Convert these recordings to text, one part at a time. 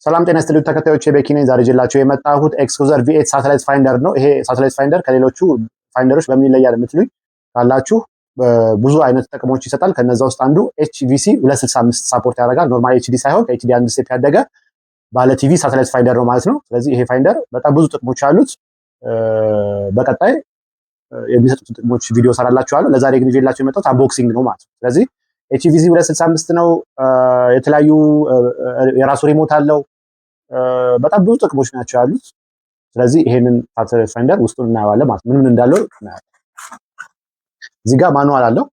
ሰላም ጤና ይስጥልኝ ተከታዮች የቤኪ ነኝ። ዛሬ ይዤላችሁ የመጣሁት ኤክስኩዘር V8 ሳተላይት ፋይንደር ነው። ይሄ ሳተላይት ፋይንደር ከሌሎቹ ፋይንደሮች በምን ይለያል የምትሉኝ ካላችሁ ብዙ አይነት ጥቅሞች ይሰጣል። ከነዛ ውስጥ አንዱ HVC 265 ሳፖርት ያደርጋል። ኖርማል HD ሳይሆን ከHD አንድ ስቴፕ ያደገ ባለ ቲቪ ሳተላይት ፋይንደር ነው ማለት ነው። ስለዚህ ይሄ ፋይንደር በጣም ብዙ ጥቅሞች አሉት። በቀጣይ የሚሰጡት ጥቅሞች ቪዲዮ ሰራላችኋለሁ። ለዛሬ ግን ይዤላችሁ የመጣሁት አንቦክሲንግ ነው ማለት ነው። ስለዚህ HVC 265 ነው። የተለያዩ የራሱ ሪሞት አለው። በጣም ብዙ ጥቅሞች ናቸው ያሉት። ስለዚህ ይሄንን ሳተላይት ፋይንደር ውስጡን እናየዋለን ማለት ምን እንዳለው እናያለን። እዚህ ጋር ማኑዋል አለው።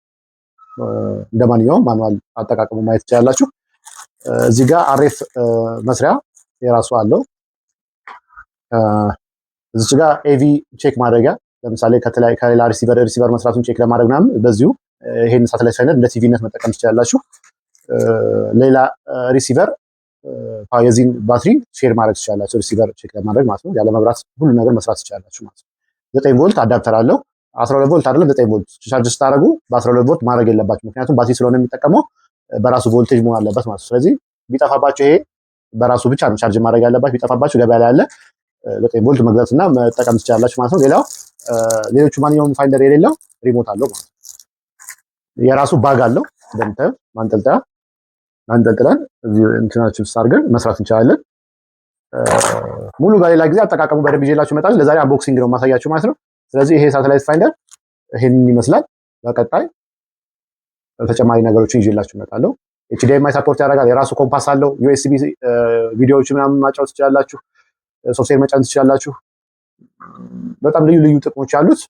እንደማንኛውም ማኑዋል አጠቃቀሙ ማየት ትችላላችሁ። እዚህ ጋር RF መስሪያ የራሱ አለው። እዚህ ጋር AV ቼክ ማድረጊያ ለምሳሌ ከሌላ ሪሲቨር መስራቱን ቼክ ለማድረግ ምናምን በዚሁ ይሄን ሳተላይት ፋይንደር እንደ ቲቪነት መጠቀም ትችላላችሁ። ሌላ ሪሲቨር የዚህን ባትሪ ሼር ማድረግ ትችላላችሁ። ሪሲቨር ቼክ ለማድረግ ማለት ነው። ያለ መብራት ሁሉ ነገር መስራት ትችላላችሁ ማለት ነው። 9 ቮልት አዳፕተር አለው። 12 ቮልት አይደለም 9 ቮልት ቻርጅ ስታደርጉ በ12 ቮልት ማድረግ የለባችሁ፣ ምክንያቱም ባትሪ ስለሆነ የሚጠቀመው በራሱ ቮልቴጅ መሆን አለበት ማለት ነው። ስለዚህ ቢጠፋባችሁ ይሄ በራሱ ብቻ ነው ቻርጅ ማድረግ ያለባችሁ። ቢጠፋባችሁ ገበያ ላይ ያለ 9 ቮልት መግዛትና መጠቀም ትችላላችሁ ማለት ነው። ሌላው ሌሎቹ ማንኛውም ፋይንደር የሌለው ሪሞት አለው ማለት ነው። የራሱ ባግ አለው። እንደምታዩት ማንጠልጠያ አንጠልጥለን እዚህ እንትናችን አድርገን መስራት እንችላለን። ሙሉ በሌላ ጊዜ አጠቃቀሙ በደንብ ይዤላችሁ እመጣለሁ። ለዛሬ አንቦክሲንግ ነው ማሳያችሁ ማለት ነው። ስለዚህ ይሄ ሳተላይት ፋይንደር ይሄንን ይመስላል። በቀጣይ ተጨማሪ ነገሮችን ይዤላችሁ እመጣለሁ። HDMI ሰፖርት ያደርጋል። የራሱ ኮምፓስ አለው። USB ቪዲዮዎች ምናምን ማጫወት ትችላላችሁ። ሶፍትዌር መጫን ትችላላችሁ። በጣም ልዩ ልዩ ጥቅሞች አሉት።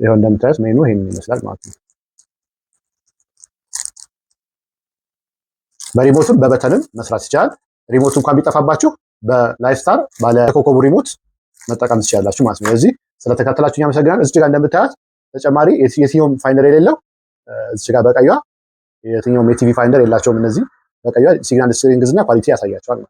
ይሄው እንደምታዩት ሜኑ ይሄንን ይመስላል ማለት ነው። በሪሞትም በበተንም መስራት ይችላል። ሪሞት እንኳን ቢጠፋባችሁ በላይፍስታር ባለ ኮከቡ ሪሞት መጠቀም ትችላላችሁ ማለት ነው። ስለዚህ ስለተከታተላችሁ አመሰግናለሁ። እዚህ ጋር እንደምታዩት ተጨማሪ የትኛውም ፋይንደር የሌለው እዚህ ጋር በቀይዋ የትኛውም የቲቪ ፋይንደር የላቸውም። እነዚህ በቀይዋ ሲግናል ስትሪንግዝ እና ኳሊቲ ያሳያቸዋል።